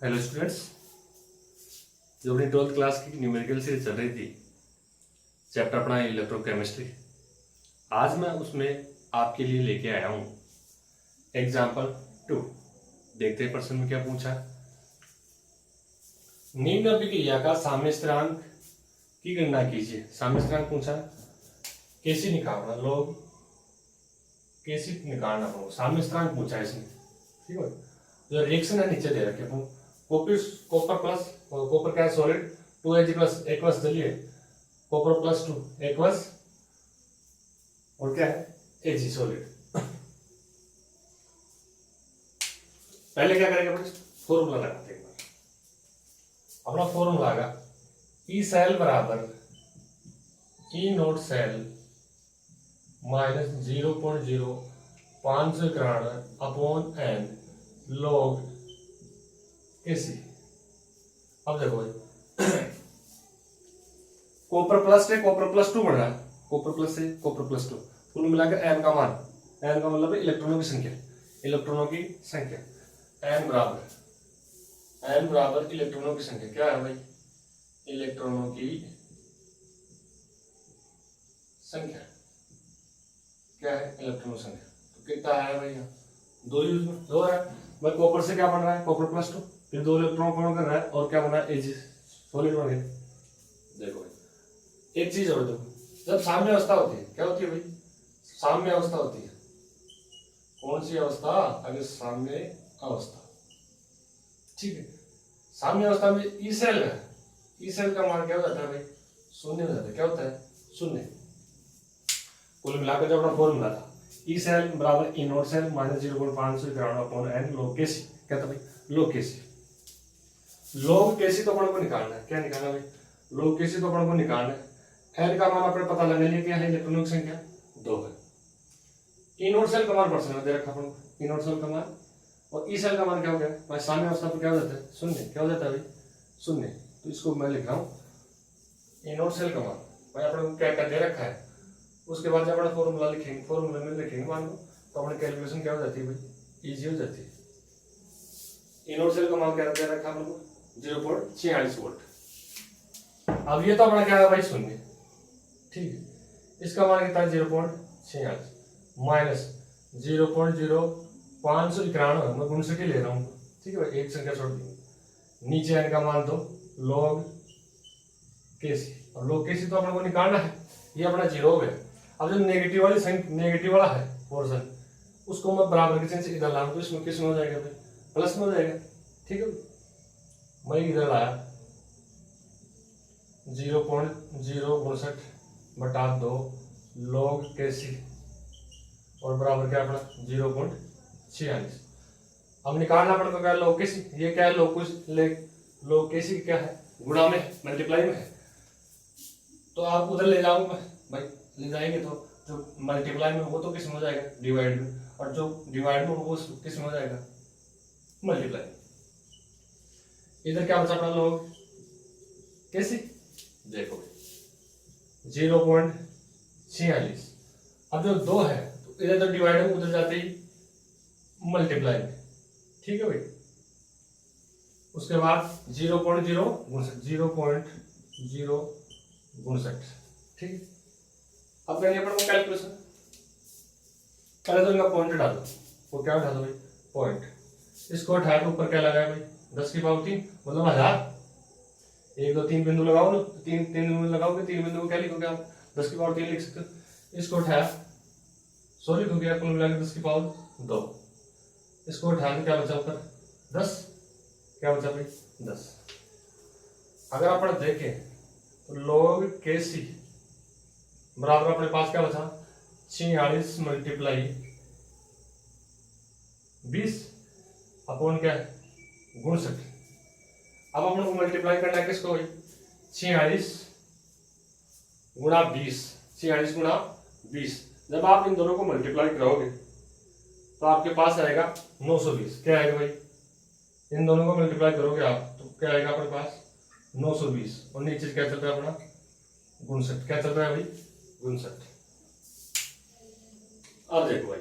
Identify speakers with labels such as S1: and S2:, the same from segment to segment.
S1: Hello students, जो अपनी 12th class की न्यूमेरिकल सीरीज चल रही थी, चैप्टर अपना इलेक्ट्रोकेमिस्ट्री। आज मैं उसमें आपके लिए लेके आया हूँ एग्जाम्पल 2। देखते हैं प्रश्न में क्या पूछा। निम्न अभिक्रिया का साम्य स्थिरांक की गणना कीजिए। साम्य स्थिरांक पूछा, कैसे निकालना, लोग कैसे निकालना हो, साम्य स्थिरांक पूछा है इसने। ठीक है, जो रिएक्शन है नीचे दे रखे हैं, कॉपर प्लस कॉपर क्या है सॉलिड, 2Ag प्लस एक्वस जलिए, कॉपर प्लस 2 एक्वस और क्या है Ag सॉलिड। पहले क्या करेंगे अपने फॉर्मूला लगाते हैं। एक बार अपना फॉर्मूला आएगा ई सेल बराबर E naught cell minus 0.0591 upon N log AC. अब देखो भाई, कॉपर प्लस से कॉपर प्लस 2 बढ़ रहा है, कॉपर प्लस से कॉपर प्लस 2, कुल मिलाकर एन का मान, एन का मतलब है इलेक्ट्रॉनों की संख्या, इलेक्ट्रॉनों की संख्या एन बराबर इलेक्ट्रॉनों की संख्या क्या है भाई, इलेक्ट्रॉनों की संख्या क्या है, इलेक्ट्रॉनों की संख्या। तो कितना है भाई, दो यूज में दो है भाई। कॉपर से क्या बन रहा है, कॉपर प्लस 2, फिर दो इलेक्ट्रॉन कौन कर रहा है और क्या बना है, Ag सॉलिड बन गया। देखो भाई एक चीज और देखो, जब साम्य अवस्था होती है क्या होती है भाई, साम्य अवस्था होती है। कौन सी अवस्था, अगर साम्य अवस्था, ठीक है, साम्य अवस्था में ई सेल है, ई सेल का मान क्या हो जाता है भाई, शून्य हो जाता है। क्या होता है, शून्य। कुल मिलाकर जब अपना फॉर्मूला था ई सेल बराबर E naught cell minus 0.591 upon N log KC, क्या था भाई, लॉग केसी। लॉग केसी तो अपन को निकालना है, क्या निकालना भाई, लॉग केसी तो अपन को निकालना है। एन का मान अपने पता लगा लिया, क्या है, इलेक्ट्रॉनों की संख्या 2 है। ई नोट सेल का मान परसेंट दे रखा अपन को, ई नोट सेल का मान, और ई सेल का मान क्या हो गया भाई, साम्य अवस्था पर क्या हो जाता है, शून्य। क्या हो जाता है भाई, शून्य। तो इसको मैं लिख रहा हूँ ई नोट सेल का मान भाई अपने को क्या क्या दे रखा है। उसके बाद जब अपना फॉर्मूला लिखेंगे, फॉर्मूला में लिखेंगे मान लो, तो अपनी कैलकुलेशन क्या हो जाती है भाई, इजी हो जाती है। ई नोट सेल का मान क्या दे रखा है अपन को, 0.46 वोल्ट। अब ये तो अपना क्या है भाई, शून्य, ठीक है। इसका मान कितना है, 0.46 माइनस 0.0591, मैं गुणसूत्र ही ले रहा हूँ, ठीक है भाई, एक संख्या छोड़ दी। नीचे एन का मान दो लॉग केसी, और लॉग केसी तो अपने को निकालना है, ये अपना 0 हो गया। अब जो नेगेटिव वाली संख्या, नेगेटिव वाला है पोर्शन, उसको मैं बराबर के चिन्ह से इधर लाऊं तो इसमें किस में हो जाएगा भाई, प्लस में हो जाएगा। ठीक है, मैं इधर लाया 0.062 बटा 2 लॉग केसी और बराबर क्या अपना 0.46। अब निकालना पड़ेगा क्या, लॉग केसी, ये क्या है, लॉग केसी क्या है, गुणा में मल्टीप्लाई में है। तो आप उधर ले जाऊंगा भाई, ले जाएंगे तो जो मल्टीप्लाई में वो तो किस में हो जाएगा, डिवाइड में, और जो डिवाइड में वो किस में हो जाएगा, मल्टीप्लाई। इधर क्या बचा अपना लोग कैसे, देखो 0.46। अब जो 2 है तो इधर तो डिवाइड में, उधर जाते ही मल्टीप्लाई में, ठीक है भाई। उसके बाद 0.0 ठीक। अब करिए अपन को कैलकुलेशन, पहले तो इनका पॉइंट डालो, वो क्या उठा दो भाई, पॉइंट। इसको उठाया तो ऊपर क्या लगाया भाई, 10 की पावर 3 मतलब 1000। 1 2 3 बिंदु लगाओ ना, तीन बिंदु लगाओगे, 3 बिंदु को क्या लिखोगे आप, 10 की पावर 3 लिख सकते हो। इसको उठाया, सॉरी हो गया, कुल मिलाकर 10 की पावर 2। इसको उठाया तो क्या बचा ऊपर 10, क्या बचा भाई 10। अगर अपन देखें तो लॉग केसी बराबर अपने पास क्या बचा, 46 मल्टीप्लाई 20 अपॉन क्या है, 62। अब अपन को मल्टीप्लाई करना है किसको भाई, 46 गुणा 20, 46 गुणा 20। जब आप इन दोनों को मल्टीप्लाई करोगे तो आपके पास आएगा 920। क्या आएगा भाई, इन दोनों को मल्टीप्लाई करोगे आप तो क्या आएगा अपने पास 920, और नीचे क्या चल रहा है अपना 59। क्या चल रहा है भाई, 59। अब देखो भाई,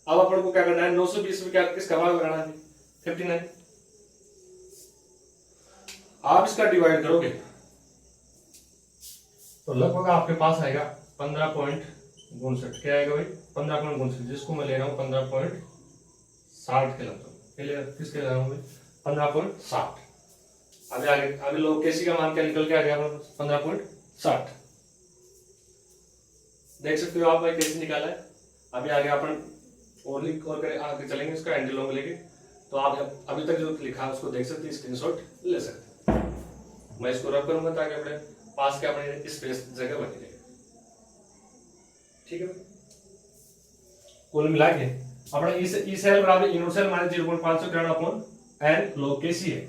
S1: अब अपन को क्या करना है, 920 में क्या किसका भाग लगाना है, 59। आप इसका डिवाइड करोगे तो लगभग आपके पास आएगा 15.59। क्या आएगा भाई? 15.59, जिसको मैं ले रहा हूँ 15.60 के लमसम। किसके ले रहा हूँ भाई? 15.60। अभी आगे अभी लोग केसी का मान क्या निकल के आ गया? 15.60। देख सकते हो आप भाई कैसे निकाला है। अभी आगे अपन और आगे चलेंगे इसका एंटीलोग लेके। तो आप अभी तक जो लिखा है उसको देख सकते हैं, स्क्रीनशॉट ले सकते हैं। मैं इसको रब करूंगा ताकि अपने पास के अपने स्पेस जगह बनी रहे। ठीक है, कुल मिला के अपना ई सेल बराबर इनवर्ट cell minus 0.500 gram upon n log Kc है।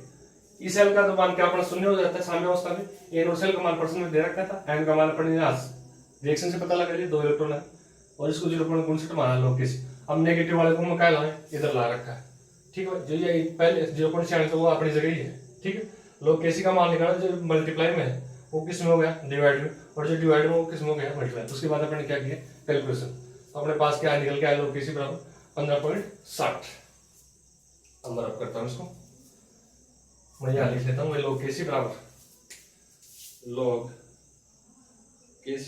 S1: ई सेल का तो मान क्या अपना शून्य हो जाता है साम्य अवस्था में। इनवर्ट सेल का मान परसेंट में दे रखा था, एन का मान अपने रिएक्शन से पता लगा लिया, 2 इलेक्ट्रॉन है और इसको 0.59 माना log Kc। अब नेगेटिव वाले को मैं क्या लाए इधर ला रखा है। ठीक है, जो ये पहले 0.96 तो वो अपनी जगह ही है। ठीक है, log Kc का मान निकाला जो मल्टीप्लाई में है वो किस में हो गया? डिवाइड में, और जो डिवाइड में वो किस में हो गया? मल्टीप्लाई। उसके बाद अपने क्या किया? कैलकुलेशन। तो अपने पास क्या निकल के आया? log Kc बराबर 15.60। अब मैं रब करता हूँ इसको, मैं यहाँ लिख लेता हूँ log Kc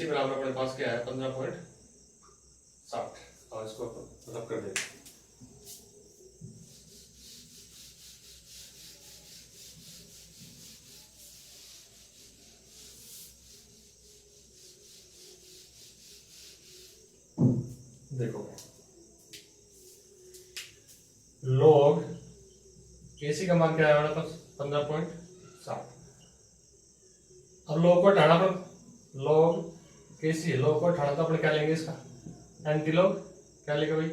S1: बराबर अपने पास क्या है? 15.60। और इसको रब कर देंगे। देखो log Kc का मान क्या है हमारे पास? 15.60। अब log को हटाना पर log Kc है, log को हटाना तो अपने क्या लेंगे इसका? एंटीलॉग। क्या लेंगे भाई?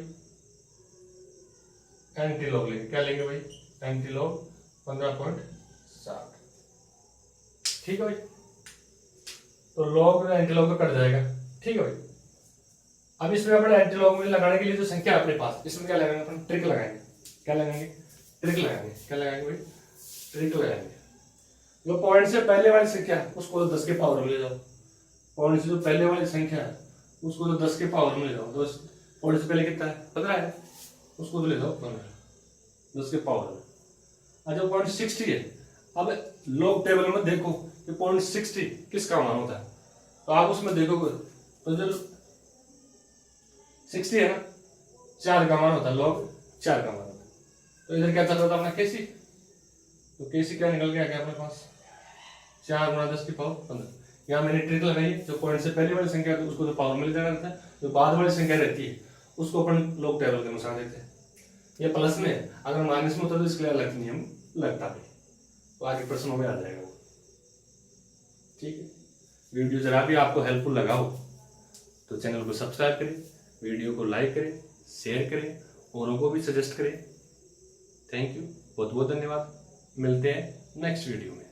S1: एंटीलॉग लेंगे। क्या लेंगे भाई? एंटीलॉग 15.60। ठीक है भाई, तो log एंटीलॉग का कट जाएगा। ठीक है भाई, अब इसमें अपने एंटीलॉग में लगाने के लिए जो संख्या अपने पास, इसमें क्या लगाएंगे? अपन ट्रिक लगाएंगे। क्या लगाएंगे? ट्रिक लगाएंगे। क्या लगाएंगे भाई? ट्रिक लगाएंगे। जो पॉइंट से पहले वाली संख्या है उसको तो 10 के पावर में ले जाओ। पॉइंट से जो पहले वाली संख्या है उसको तो 10 के पावर में ले जाओ। 10 पॉइंट से पहले कितना है? 15 है, उसको तो ले जाओ 15, 10 के पावर में। अच्छा, पॉइंट 60 है। अब log टेबल में देखो कि पॉइंट 60 किसका मान होता है, तो आप उसमें देखोगे तो जो 60 है ना, 4 का मान होता है, log 4 का मान होता है। तो इधर क्या चल रहा था अपना Kc, तो Kc क्या निकल के आ गया अपने पास? 4 गुणा 10 की पावर 15। यहाँ मैंने ट्रिक लगाई है, जो पॉइंट से पहले वाली संख्या है उसको तो पावर में ले जाना रहता है, जो बाद वाली संख्या रहती है उसको अपन log टेबल के अनुसार देते हैं। ये प्लस में, अगर माइनस में होता तो इसके लिए अलग नियम लगता है, तो आगे प्रश्नों में आ जाएगा वो। ठीक है, वीडियो जरा भी आपको हेल्पफुल लगा हो तो चैनल को सब्सक्राइब करें, वीडियो को लाइक करें, शेयर करें, औरों को भी सजेस्ट करें। थैंक यू, बहुत बहुत धन्यवाद। मिलते हैं नेक्स्ट वीडियो में।